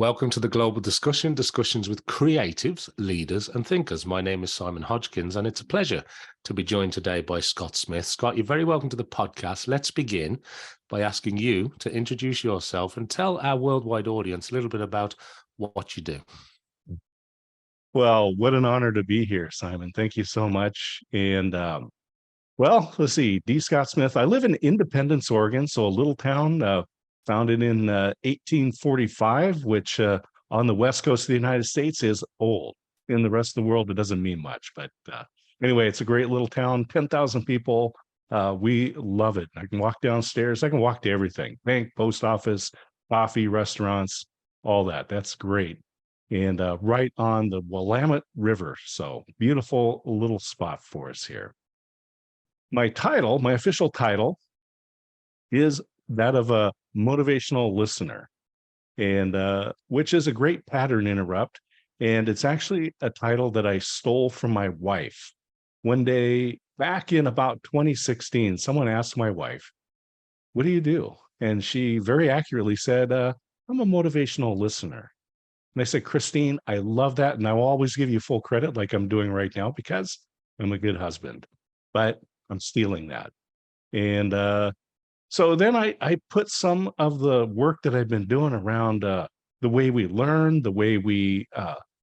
Welcome to the Global Discussion, discussions with creatives, leaders, and thinkers. My name is Simon Hodgkins, and it's a pleasure to be joined today by Scott Smith. Scott, you're very welcome to the podcast. Let's begin by asking you to introduce yourself and tell our worldwide audience a little bit about what you do. Well, what an honor to be here, Simon. Thank you so much. And let's see, D. Scott Smith. I live in Independence, Oregon, so a little town founded in 1845, which on the west coast of the United States is old. In the rest of the world, it doesn't mean much. But anyway, it's a great little town, 10,000 people. We love it. I can walk downstairs. I can walk to everything: bank, post office, coffee, restaurants, all that. That's great. And right on the Willamette River. So beautiful little spot for us here. My official title is that of a motivational listener, and which is a great pattern interrupt. And it's actually a title that I stole from my wife. One day back in about 2016, someone asked my wife, "What do you do?" And she very accurately said, "I'm a motivational listener." And I said, "Christine, I love that. And I'll always give you full credit like I'm doing right now because I'm a good husband, but I'm stealing that." And so then I put some of the work that I've been doing around the way we learn, the way we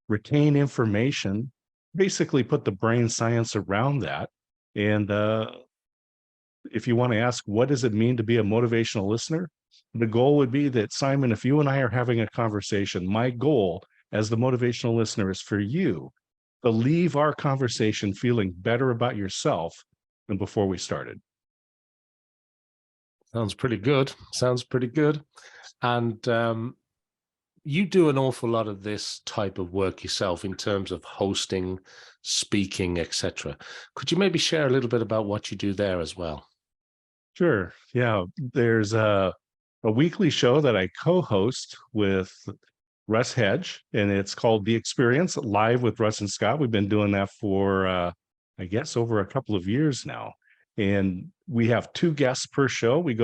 retain information, basically put the brain science around that. And if you want to ask, what does it mean to be a motivational listener? The goal would be that, Simon, if you and I are having a conversation, my goal as the motivational listener is for you to leave our conversation feeling better about yourself than before we started. Sounds pretty good. Sounds pretty good. And you do an awful lot of this type of work yourself in terms of hosting, speaking, etc. Could you maybe share a little bit about what you do there as well? Sure. Yeah. There's a weekly show that I co-host with Russ Hedge, and it's called The Experience, Live with Russ and Scott. We've been doing that for, I guess, over a couple of years now. And we have two guests per show. We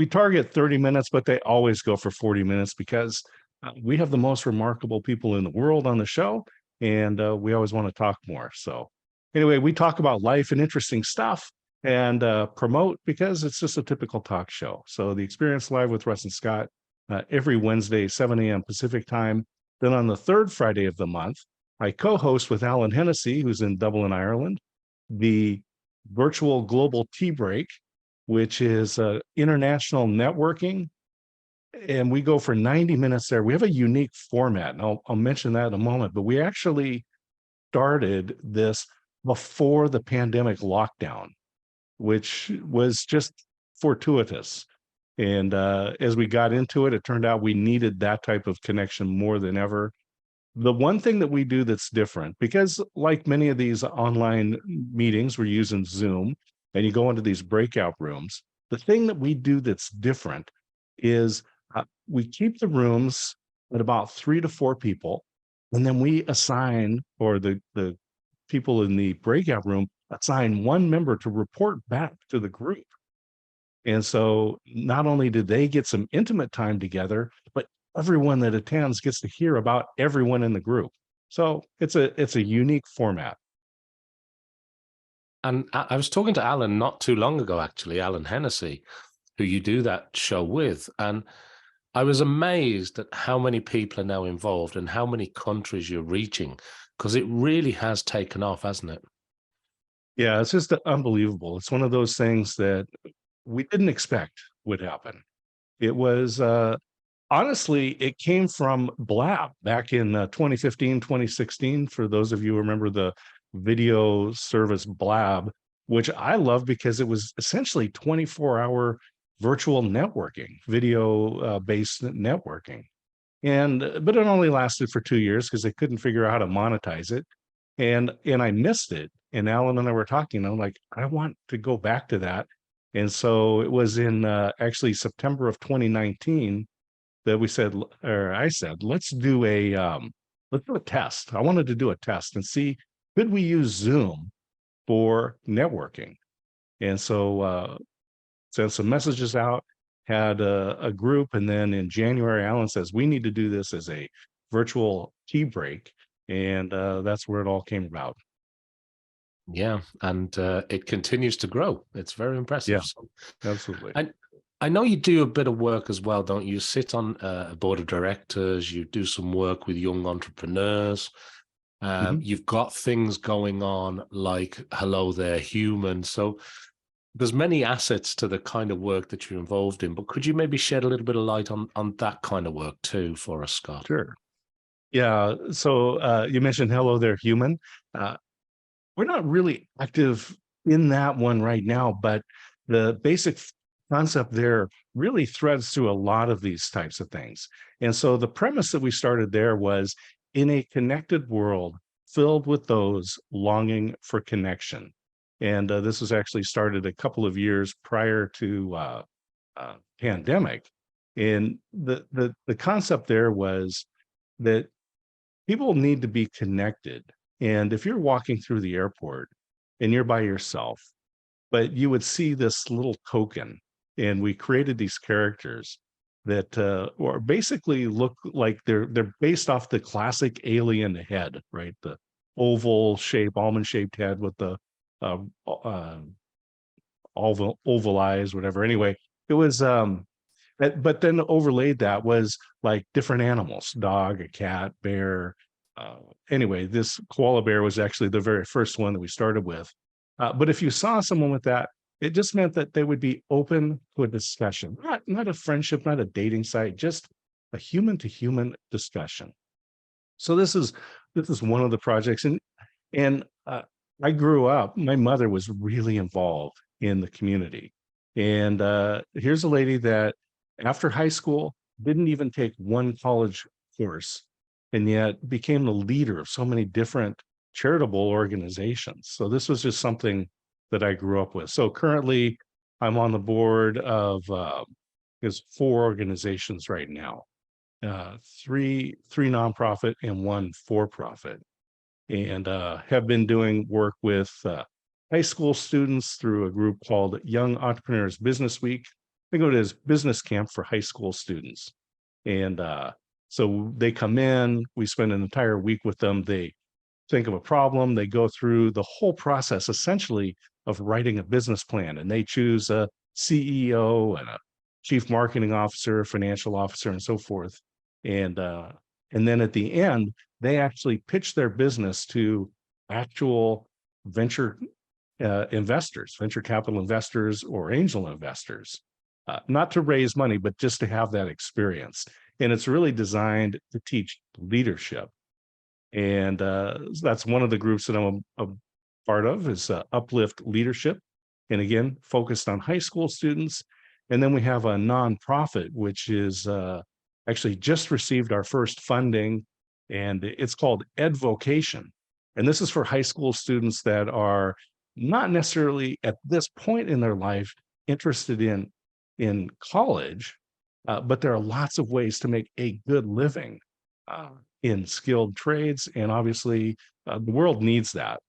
target 30 minutes, but they always go for 40 minutes because we have the most remarkable people in the world on the show, and we always want to talk more. So anyway, we talk about life and interesting stuff and promote because it's just a typical talk show. So The Experience, Live with Russ and Scott, every Wednesday, 7 a.m. Pacific time. Then on the third Friday of the month, I co-host with Alan Hennessy, who's in Dublin, Ireland, the virtual global tea break, which is international networking. And we go for 90 minutes there. We have a unique format, and I'll mention that in a moment, but we actually started this before the pandemic lockdown, which was just fortuitous. And as we got into it, it turned out we needed that type of connection more than ever. The one thing that we do that's different, because like many of these online meetings, we're using Zoom, and you go into these breakout rooms. The thing that we do that's different is we keep the rooms at about 3 to 4 people, and then we assign, or the people in the breakout room assign one member to report back to the group. And so not only do they get some intimate time together, but everyone that attends gets to hear about everyone in the group. So it's a unique format. And I was talking to Alan not too long ago, actually, Alan Hennessy, who you do that show with. And I was amazed at how many people are now involved and how many countries you're reaching, because it really has taken off, hasn't it? Yeah, it's just unbelievable. It's one of those things that we didn't expect would happen. It was honestly, it came from Blab back in 2015, 2016. For those of you who remember the video service Blab, which I love because it was essentially 24-hour virtual networking, video based networking. But it only lasted for 2 years because they couldn't figure out how to monetize it. And I missed it. And Alan and I were talking. I'm like, I want to go back to that. And so it was in actually September of 2019 that I said, let's do a test. I wanted to do a test and see, could we use Zoom for networking? And so sent some messages out. had a group. And then in January, Alan says, we need to do this as a virtual tea break. And that's where it all came about. Yeah, and it continues to grow. It's very impressive. Yeah, So, absolutely. I know you do a bit of work as well, don't you? You sit on a board of directors, you do some work with young entrepreneurs. Mhm. You've got things going on like Hello There Human. So there's many assets to the kind of work that you're involved in, but could you maybe shed a little bit of light on that kind of work too for us, Scott? Sure. Yeah. So you mentioned Hello There Human. Uh, we're not really active in that one right now, but the basic concept there really threads through a lot of these types of things. And so the premise that we started there was, in a connected world filled with those longing for connection. And this was actually started a couple of years prior to pandemic. And the concept there was that people need to be connected. And if you're walking through the airport and you're by yourself, but you would see this little token, and we created these characters that or basically look like they're based off the classic alien head, right? The oval shape, almond shaped head with the uh, uh, oval eyes, whatever. Anyway, it was but then overlaid that was like different animals, dog, a cat, bear. Uh, anyway, this koala bear was actually the very first one that we started with. But if you saw someone with that, it just meant that they would be open to a discussion, not a friendship, not a dating site, just a human to human discussion. So this is one of the projects, and I grew up. My mother was really involved in the community, and here's a lady that after high school didn't even take one college course, and yet became the leader of so many different charitable organizations. So this was just something that I grew up with. So currently, I'm on the board of there's 4 organizations right now, three nonprofit and one for profit, and have been doing work with high school students through a group called Young Entrepreneurs Business Week. They go to this business camp for high school students. And so they come in, we spend an entire week with them. They think of a problem, they go through the whole process essentially of writing a business plan, and they choose a CEO and a chief marketing officer, financial officer, and so forth. And and then at the end, they actually pitch their business to actual venture investors, venture capital investors, or angel investors, not to raise money, but just to have that experience. And it's really designed to teach leadership. And that's one of the groups that I'm a part of, is Uplift Leadership. And again, focused on high school students. And then we have a nonprofit, which is actually just received our first funding, and it's called Edvocation. And this is for high school students that are not necessarily at this point in their life interested in college, but there are lots of ways to make a good living uh, in skilled trades, and obviously the world needs that.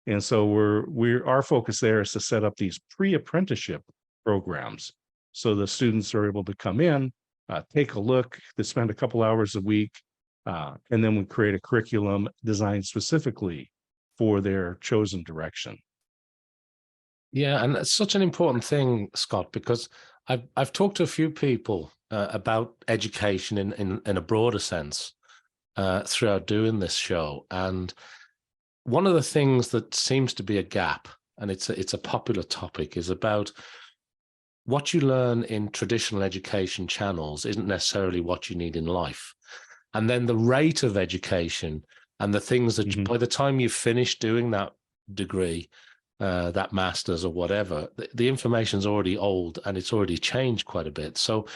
And so we're our focus there is to set up these pre-apprenticeship programs, so the students are able to come in, take a look, they spend a couple hours a week, and then we create a curriculum designed specifically for their chosen direction. Yeah, and it's such an important thing, Scott, because I've talked to a few people about education in a broader sense throughout doing this show, and one of the things that seems to be a gap, and it's a popular topic, is about what you learn in traditional education channels isn't necessarily what you need in life, and then the rate of education and the things that Mhm. by the time you finish doing that degree, that master's or whatever, the information's already old and it's already changed quite a bit. So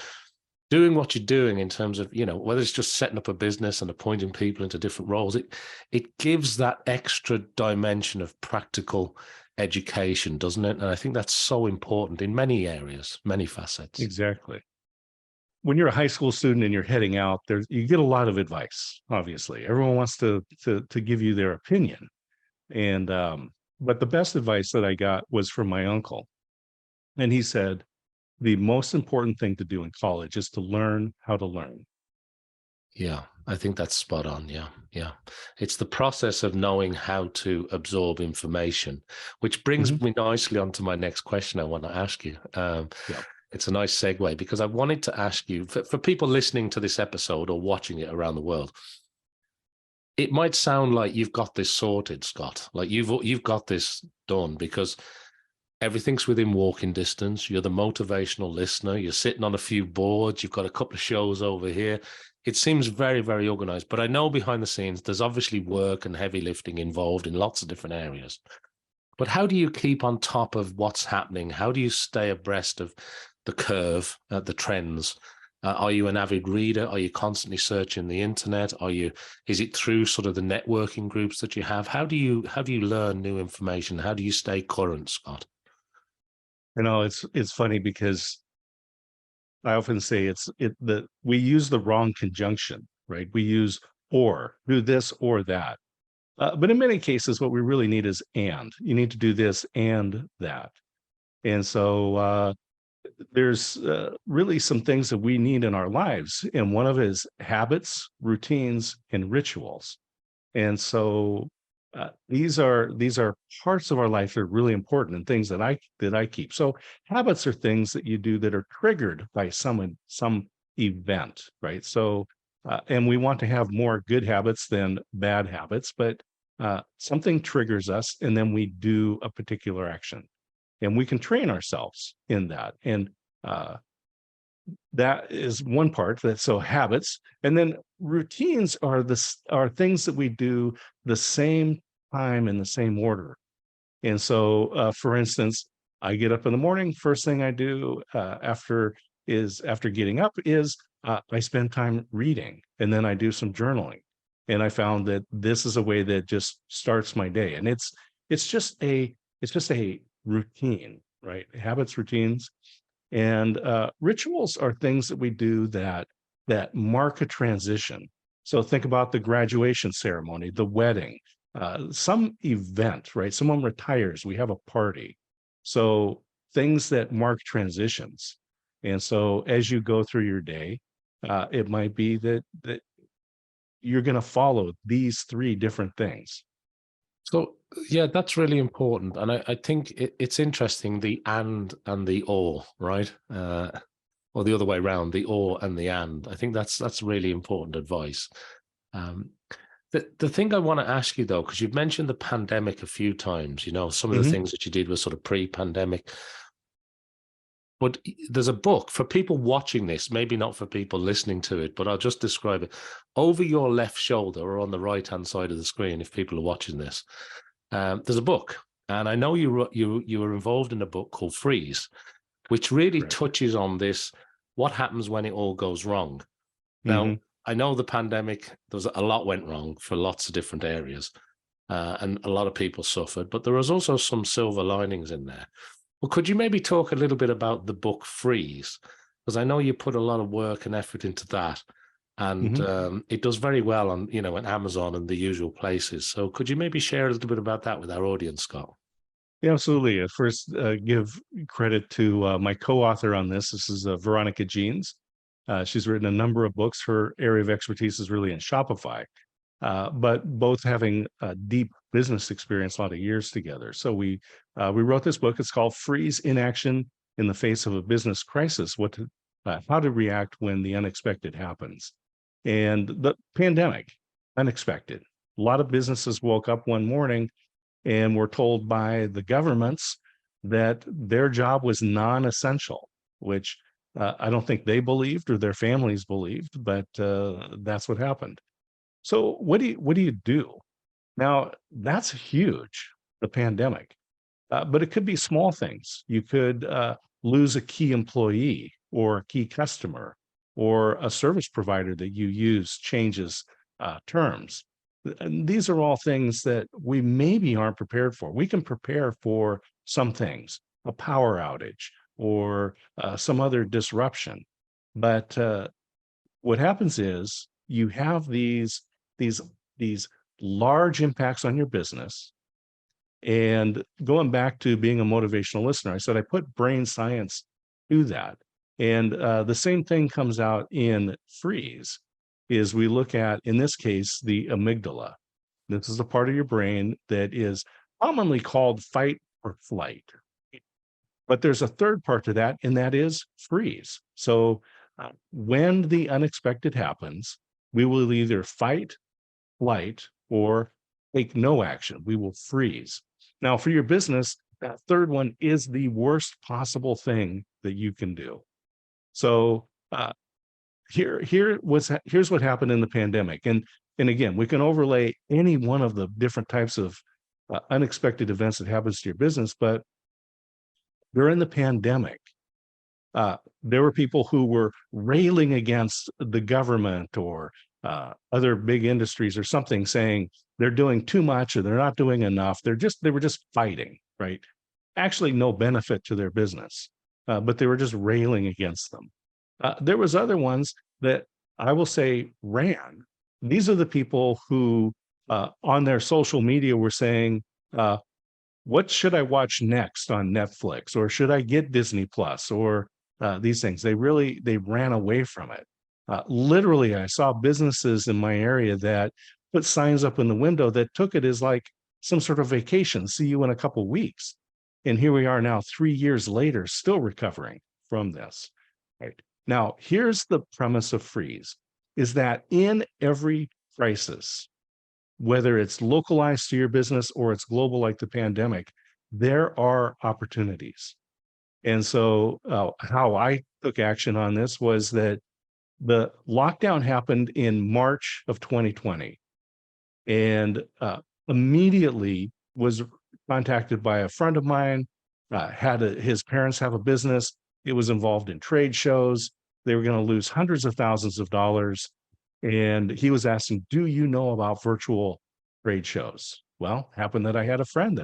doing what you're doing in terms of, whether it's just setting up a business and appointing people into different roles, it gives that extra dimension of practical education, doesn't it? And I think that's so important in many areas, many facets. Exactly. When you're a high school student and you're heading out there, you get a lot of advice. Obviously, everyone wants to give you their opinion, and but the best advice that I got was from my uncle, and he said, the most important thing to do in college is to learn how to learn. Yeah, I think that's spot on. Yeah, yeah. It's the process of knowing how to absorb information, which Mhm. brings me nicely on to my next question I want to ask you. Yeah. It's a nice segue because I wanted to ask you, for people listening to this episode or watching it around the world, it might sound like you've got this sorted, Scott. Like you've got this done because everything's within walking distance. You're the motivational listener. You're sitting on a few boards. You've got a couple of shows over here. It seems very, very organized. But I know behind the scenes, there's obviously work and heavy lifting involved in lots of different areas. But how do you keep on top of what's happening? How do you stay abreast of the curve, the trends? Are you an avid reader? Are you constantly searching the internet? Is it through sort of the networking groups that you have? How do you learn new information? How do you stay current, Scott? It's funny because I often say that we use the wrong conjunction, right? We use or, do this or that. But in many cases, what we really need is and. You need to do this and that. And so there's really some things that we need in our lives. And one of it is habits, routines, and rituals. And so these are parts of our life that are really important and things that I keep. So habits are things that you do that are triggered by some event, right? So and we want to have more good habits than bad habits, but something triggers us, and then we do a particular action, and we can train ourselves in that. And uh, that is one part. That so habits, and then routines are things that we do the same time in the same order. And so, for instance, I get up in the morning. First thing I do after getting up is I spend time reading, and then I do some journaling. And I found that this is a way that just starts my day, and it's just a routine, right? Habits, routines, and rituals are things that we do that mark a transition. So think about the graduation ceremony, the wedding, some event, right? Someone retires, we have a party. So things that mark transitions. And so as you go through your day, it might be that you're going to follow these three different things. So yeah, that's really important, and I think it's interesting the and the or, right? Or the other way around, the or and the and. I think that's really important advice. Um, the thing I want to ask you though, because you've mentioned the pandemic a few times, some of the Mhm. things that you did were sort of pre-pandemic. But there's a book for people watching this, maybe not for people listening to it, but I'll just describe it. Over your left shoulder or on the right-hand side of the screen, if people are watching this, there's a book. And I know you were involved in a book called Freeze, which really Correct. touches on this, what happens when it all goes wrong. Now, Mhm. I know the pandemic, there's a lot went wrong for lots of different areas, and a lot of people suffered, but there was also some silver linings in there. Well, could you maybe talk a little bit about the book Freeze? Because I know you put a lot of work and effort into that, and Mhm. it does very well on Amazon and the usual places. So could you maybe share a little bit about that with our audience, Scott? Yeah, absolutely. First, give credit to my co-author on this. This is Veronica Jeans. She's written a number of books. Her area of expertise is really in Shopify, but both having a deep business experience, a lot of years together. So we wrote this book. It's called "Freeze in Action in the Face of a Business Crisis: How to React When the Unexpected Happens." And the pandemic, unexpected. A lot of businesses woke up one morning and were told by the governments that their job was non-essential, which I don't think they believed or their families believed, but that's what happened. So what do you do? Now, that's huge, the pandemic, but it could be small things. You could lose a key employee or a key customer, or a service provider that you use changes terms. And these are all things that we maybe aren't prepared for. We can prepare for some things, a power outage or some other disruption. But what happens is you have these these large impacts on your business. And going back to being a motivational listener, I said I put brain science do that. And the same thing comes out in freeze, is we look at, in this case, the amygdala. This is a part of your brain that is commonly called fight or flight. But there's a third part to that, and that is freeze. So when the unexpected happens, we will either fight, flight, or take no action. We will freeze. Now, for your business, that third one is the worst possible thing that you can do. So here's what happened in the pandemic, and again, we can overlay any one of the different types of unexpected events that happens to your business. But during the pandemic, there were people who were railing against the government or other big industries or something, saying they're doing too much or they're not doing enough. They were just fighting, right? Actually, no benefit to their business, but they were just railing against them. There was other ones that I will say ran. These are the people who on their social media were saying, what should I watch next on Netflix? Or should I get Disney Plus? Or these things. They ran away from it. Literally, I saw businesses in my area that put signs up in the window that took it as like some sort of vacation. See you in a couple of weeks. And here we are now, 3 years later, still recovering from this. Right. Now, here's the premise of freeze, is that in every crisis, whether it's localized to your business or it's global like the pandemic, there are opportunities. And so how I took action on this was that the lockdown happened in March of 2020, and immediately was contacted by a friend of mine, his parents have a business. It was involved in trade shows. They were going to lose hundreds of thousands of dollars. And he was asking, do you know about virtual trade shows? Well, happened that I had a friend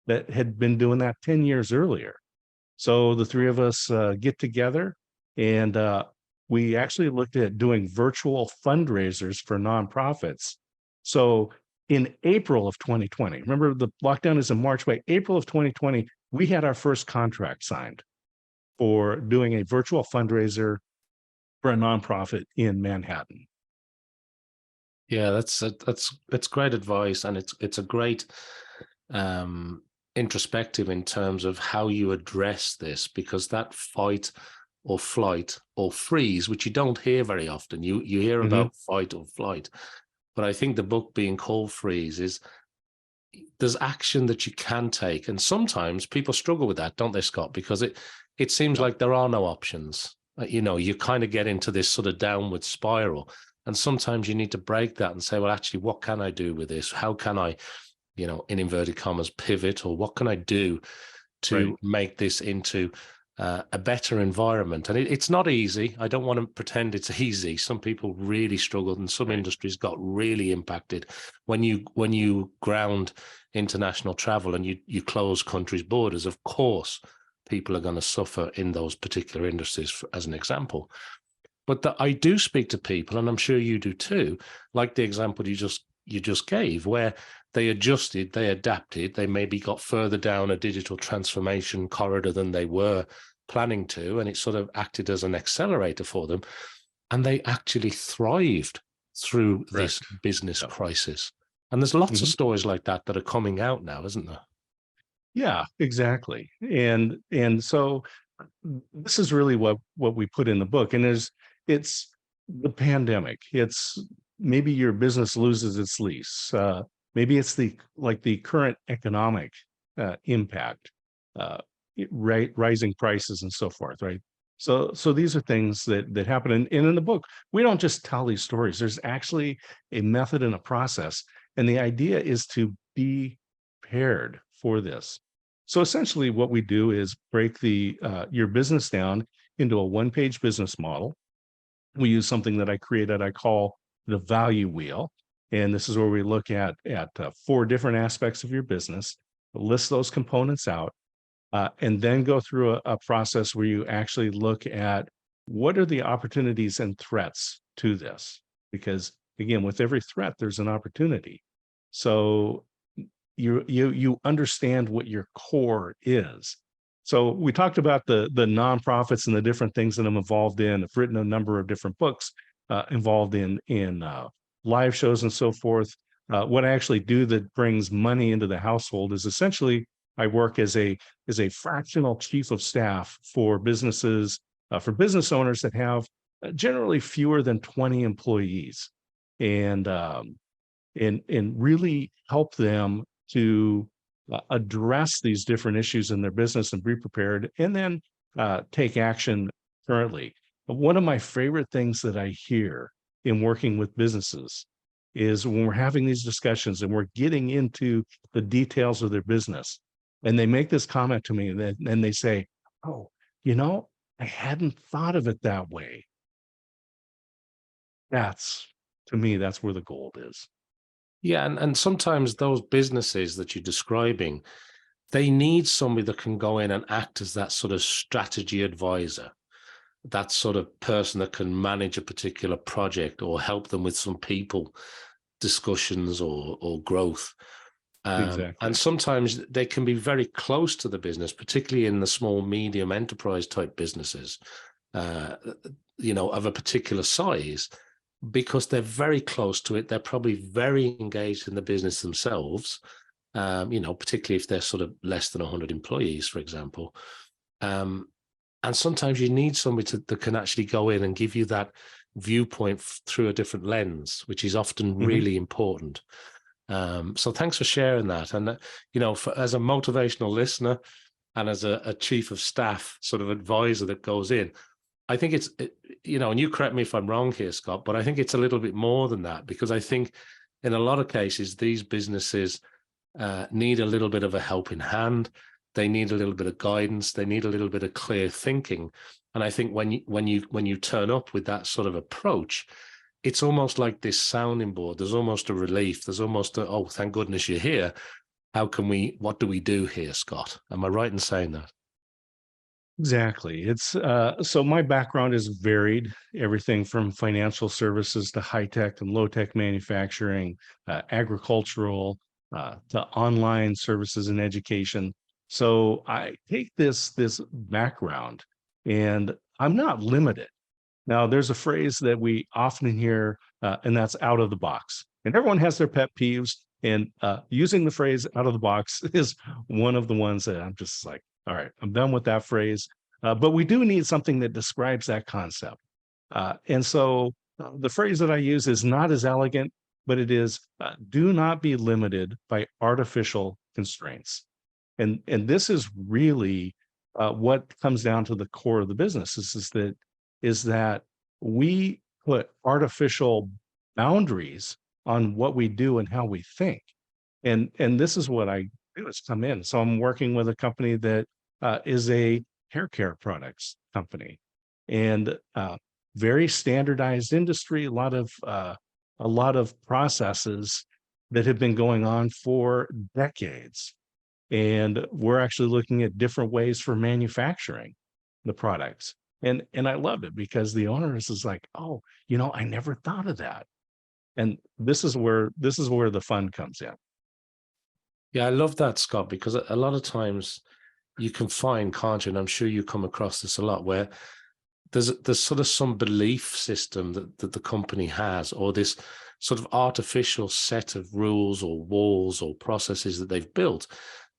that had been doing that 10 years earlier. So the three of us get together, and we actually looked at doing virtual fundraisers for nonprofits. So in April of 2020, remember the lockdown is in March, by April of 2020, we had our first contract signed for doing a virtual fundraiser for a nonprofit in Manhattan. Yeah, that's great advice, and it's a great introspective in terms of how you address this, because that fight or flight or freeze, which you don't hear very often, you hear about fight or flight, but I think the book being called Freeze is there's action that you can take, and sometimes people struggle with that, don't they, Scott? Because it seems like there are no options. You kind of get into this sort of downward spiral. And sometimes you need to break that and say, well, actually, what can I do with this? How can I, in inverted commas, pivot, or what can I do to make this into a better environment? And it's not easy. I don't want to pretend it's easy. Some people really struggled, and some industries got really impacted. When you ground international travel and you close countries' borders, of course, people are going to suffer in those particular industries, as an example. But I do speak to people, and I'm sure you do too, like the example you just gave, where they adjusted, they adapted, they maybe got further down a digital transformation corridor than they were planning to, and it sort of acted as an accelerator for them, and they actually thrived through this business crisis. And there's lots of stories like that are coming out now, isn't there? Yeah, exactly. And so this is really what we put in the book. And it's the pandemic. It's maybe your business loses its lease. Maybe it's the current economic impact, rising prices and so forth, right? So these are things that happen. And in the book, we don't just tell these stories. There's actually a method and a process. And the idea is to be prepared for this. So essentially what we do is break your business down into a one-page business model. We use something that I created, I call the value wheel. And this is where we look at 4 different aspects of your business, list those components out, and then go through a process where you actually look at what are the opportunities and threats to this. Because again, with every threat, there's an opportunity. So you understand what your core is. So we talked about the nonprofits and the different things that I'm involved in. I've written a number of different books involved in live shows and so forth. What I actually do that brings money into the household is essentially I work as a fractional chief of staff for businesses, for business owners that have generally fewer than 20 employees, and and really help them to address these different issues in their business and be prepared, and then take action currently. One of my favorite things that I hear in working with businesses is when we're having these discussions and we're getting into the details of their business, and they make this comment to me, and they say, "Oh, you know, I hadn't thought of it that way." That's, to me, that's where the gold is. Yeah, and sometimes those businesses that you're describing, they need somebody that can go in and act as that sort of strategy advisor, that sort of person that can manage a particular project or help them with some people discussions or growth. And Exactly. sometimes they can be very close to the business, particularly in the small, medium enterprise type businesses, uh, of a particular size, because they're very close to it. They're probably very engaged in the business themselves, particularly if they're sort of less than 100 employees, for example. Um, and sometimes you need somebody that can actually go in and give you that viewpoint through a different lens, which is often Mhm. really important. So thanks for sharing that. And, as a motivational listener and as a chief of staff sort of advisor that goes in, I think and you correct me if I'm wrong here, Scott, but I think it's a little bit more than that, because I think in a lot of cases, these businesses need a little bit of a helping hand. They need a little bit of guidance. They need a little bit of clear thinking. And I think when you turn up with that sort of approach, it's almost like this sounding board. There's almost a relief. There's almost oh, thank goodness you're here. What do we do here, Scott? Am I right in saying that? Exactly. It's so my background is varied, everything from financial services to high tech and low tech manufacturing, agricultural, to online services and education. So I take this background, and I'm not limited. Now, there's a phrase that we often hear, and that's out of the box. And everyone has their pet peeves. And using the phrase out of the box is one of the ones that I'm just like, all right, I'm done with that phrase. But we do need something that describes that concept. And so the phrase that I use is not as elegant, but it is do not be limited by artificial constraints. And this is really what comes down to the core of the business is that we put artificial boundaries on what we do and how we think. And this is what I do is come in. So I'm working with a company that is a hair care products company, and very standardized industry, a lot of processes that have been going on for decades, and we're actually looking at different ways for manufacturing the products. And I love it because the owner is like, oh, I never thought of that. And this is where the fun comes in. Yeah, I love that, Scott, because a lot of times you can find, can't you? And I'm sure you come across this a lot, where there's sort of some belief system that the company has, or this sort of artificial set of rules or walls or processes that they've built,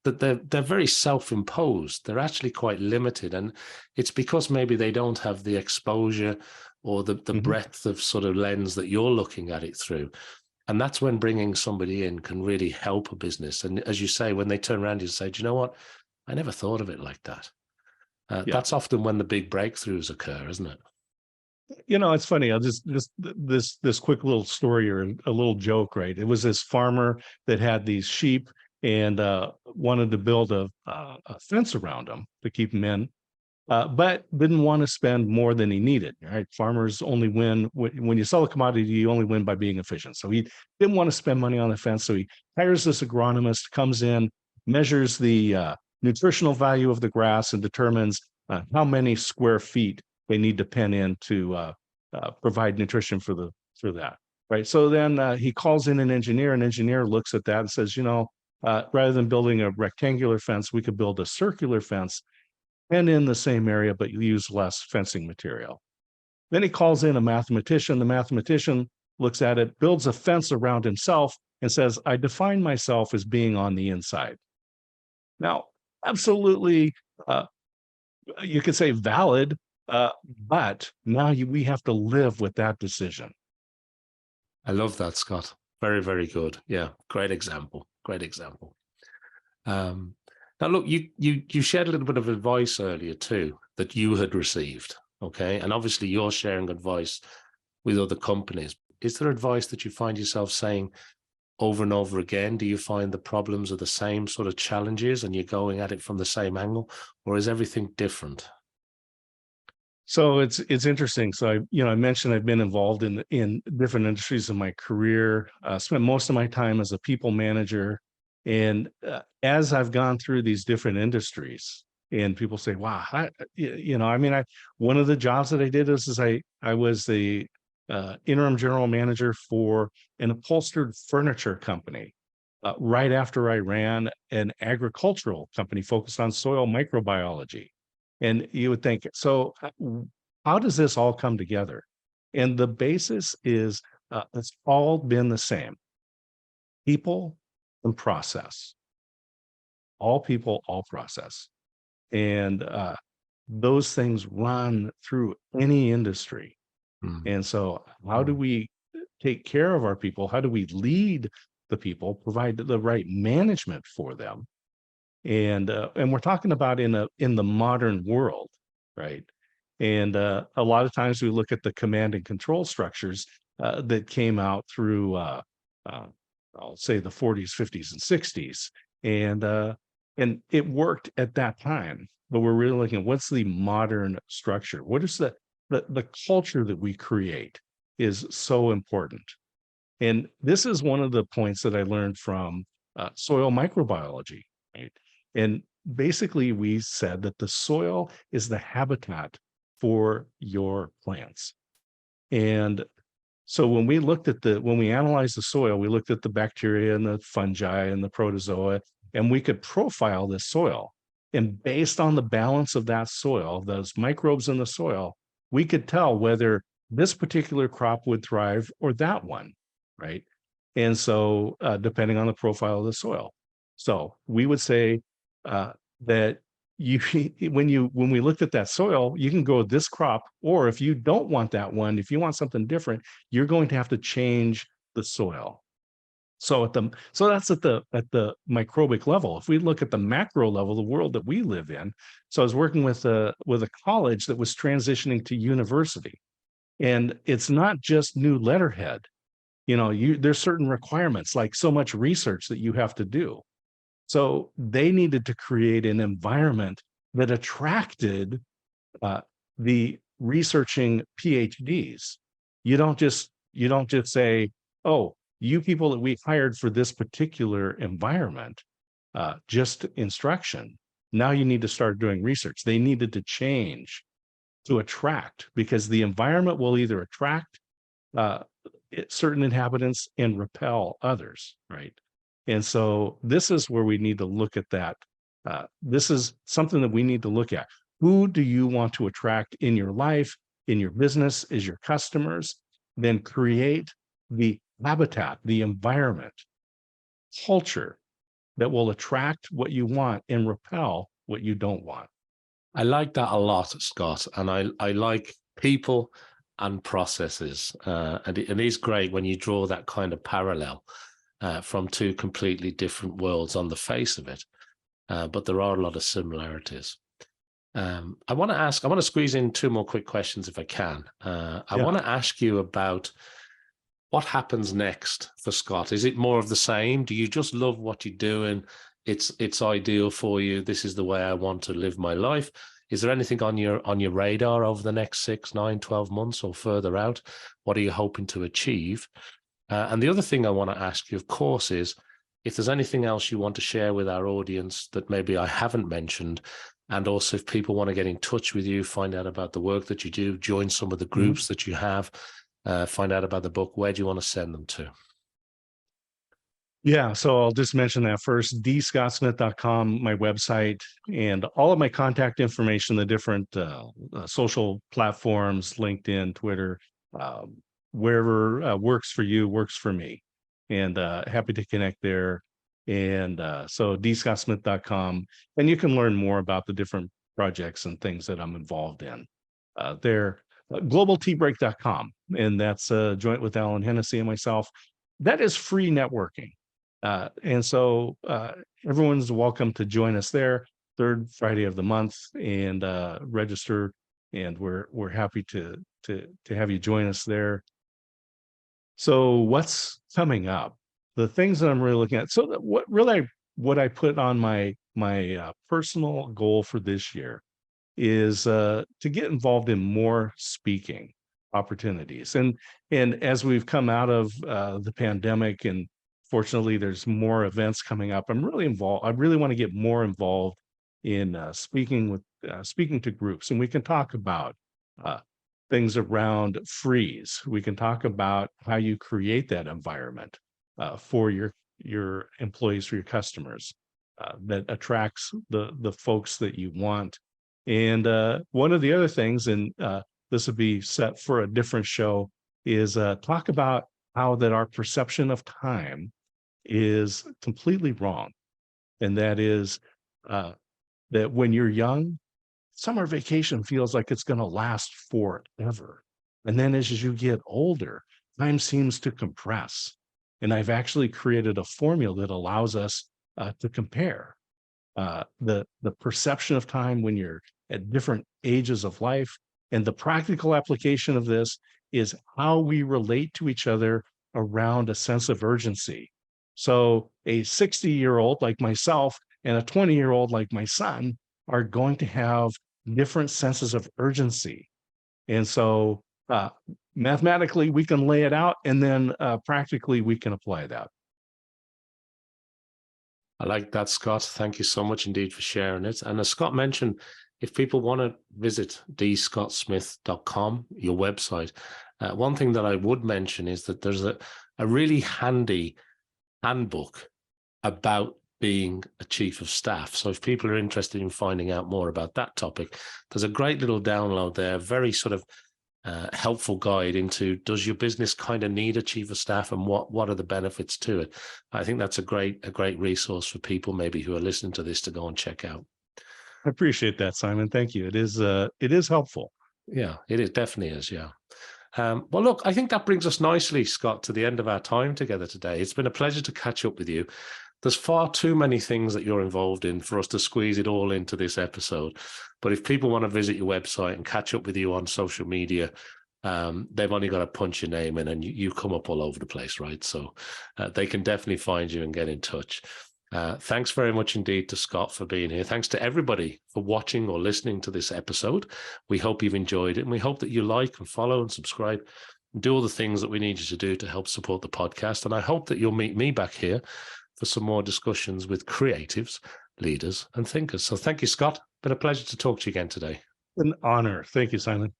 that they're very self-imposed. They're actually quite limited, and it's because maybe they don't have the exposure or the Mhm. breadth of sort of lens that you're looking at it through. And that's when bringing somebody in can really help a business. And as you say, when they turn around and say, do you know what? I never thought of it like that. Yeah. That's often when the big breakthroughs occur, isn't it? It's funny. I'll just this quick little story or a little joke, right? It was this farmer that had these sheep and wanted to build a fence around them to keep them in, but didn't want to spend more than he needed. Right? Farmers only win when you sell a commodity. You only win by being efficient. So he didn't want to spend money on the fence. So he hires this agronomist, comes in, measures the nutritional value of the grass, and determines how many square feet they need to pen in to provide nutrition for that. Right. So then he calls in an engineer. An engineer looks at that and says, rather than building a rectangular fence, we could build a circular fence, and in the same area, but you use less fencing material. Then he calls in a mathematician. The mathematician looks at it, builds a fence around himself, and says, I define myself as being on the inside. Now, absolutely, you could say valid, but now we have to live with that decision. I love that, Scott. Very, very good. Yeah, great example. Great example. Now, look, you shared a little bit of advice earlier too that you had received. Okay, and obviously you're sharing advice with other companies. Is there advice that you find yourself saying over and over again? Do you find the problems are the same sort of challenges and you're going at it from the same angle, or is everything different? So it's interesting. So I mentioned I've been involved in different industries in my career. Spent most of my time as a people manager, and as I've gone through these different industries, and people say, "Wow, one of the jobs that I did is I was the interim general manager for an upholstered furniture company." Right after I ran an agricultural company focused on soil microbiology. And you would think, so how does this all come together? And the basis is it's all been the same: people and process, all people, all process. And those things run through any industry. Mm, And so, how do mm. we take care of our people? How do we lead the people, provide the right management for them? And we're talking about in the modern world, right? And a lot of times we look at the command and control structures that came out through uh, I'll say the 40s, 50s, and 60s, and it worked at that time. But we're really looking at what's the modern structure. What is the culture that we create is so important. And this is one of the points that I learned from soil microbiology, right? And basically, we said that the soil is the habitat for your plants. And so when we analyzed the soil, we looked at the bacteria and the fungi and the protozoa, and we could profile this soil. And based on the balance of that soil, those microbes in the soil, we could tell whether this particular crop would thrive or that one, right? And so, depending on the profile of the soil. So we would say that you when we looked at that soil, you can grow this crop, or if you don't want that one, if you want something different, you're going to have to change the soil. So that's at the microbic level. If we look at the macro level, the world that we live in. So I was working with a college that was transitioning to university, and it's not just new letterhead. There's certain requirements, like so much research that you have to do. So they needed to create an environment that attracted uh, the researching PhDs. You don't just say, "Oh, you people that we hired for this particular environment, just instruction. Now you need to start doing research." They needed to change to attract, because the environment will either attract uh, certain inhabitants and repel others, right? And so this is where we need to look at that. This is something that we need to look at. Who do you want to attract in your life, in your business, as your customers? Then create the habitat, the environment, culture that will attract what you want and repel what you don't want. I like that a lot, Scott, and I like people and processes, and it is great when you draw that kind of parallel from two completely different worlds on the face of it, but there are a lot of similarities. I want to squeeze in two more quick questions if I can. I Yeah. want to ask you about what happens next for Scott. Is it more of the same? Do you just love what you're doing? It's ideal for you. This is the way I want to live my life. Is there anything on your radar over the next 6, 9, 12 months or further out? What are you hoping to achieve? And the other thing I want to ask you, of course, is if there's anything else you want to share with our audience that maybe I haven't mentioned, and also if people want to get in touch with you, find out about the work that you do, join some of the Mhm. groups that you have, find out about the book, where do you want to send them to? Yeah, so I'll just mention that first, dscottsmith.com, my website, and all of my contact information, the different social platforms, LinkedIn, Twitter, um, wherever works for you, works for me. And happy to connect there. And so dscottsmith.com, and you can learn more about the different projects and things that I'm involved in. There, globalteabreak.com, and that's a joint with Alan Hennessy and myself. That is free networking. And so everyone's welcome to join us there, third Friday of the month, and register. And we're happy to have you join us there. So what's coming up? The things that I'm really looking at. So what I put on my personal goal for this year is to get involved in more speaking opportunities. And as we've come out of the pandemic, and fortunately there's more events coming up, I'm really involved. I really want to get more involved in speaking to groups, and we can talk about uh, things around freeze. We can talk about how you create that environment for your employees, for your customers, that attracts the folks that you want. And one of the other things, and this would be set for a different show, is talk about how that our perception of time is completely wrong. And that is that when you're young, summer vacation feels like it's going to last forever. And then as you get older, time seems to compress. And I've actually created a formula that allows us to compare the perception of time when you're at different ages of life. And the practical application of this is how we relate to each other around a sense of urgency. So a 60-year-old like myself and a 20-year-old like my son are going to have different senses of urgency. And so mathematically, we can lay it out, and then practically, we can apply that. I like that, Scott. Thank you so much indeed for sharing it. And as Scott mentioned, if people want to visit dscottsmith.com, your website, one thing that I would mention is that there's a really handy handbook about being a chief of staff. So if people are interested in finding out more about that topic, there's a great little download there, very sort of helpful guide into, does your business kind of need a chief of staff, and what are the benefits to it? I think that's a great resource for people maybe who are listening to this to go and check out. I appreciate that, Simon. Thank you. It is helpful. Yeah, it definitely is. Yeah. Well, look, I think that brings us nicely, Scott, to the end of our time together today. It's been a pleasure to catch up with you. There's far too many things that you're involved in for us to squeeze it all into this episode. But if people want to visit your website and catch up with you on social media, they've only got to punch your name in, and you come up all over the place, right? So they can definitely find you and get in touch. Thanks very much indeed to Scott for being here. Thanks to everybody for watching or listening to this episode. We hope you've enjoyed it, and we hope that you like and follow and subscribe and do all the things that we need you to do to help support the podcast. And I hope that you'll meet me back here for some more discussions with creatives, leaders, and thinkers. So thank you, Scott. Been a pleasure to talk to you again today. An honor. Thank you, Simon.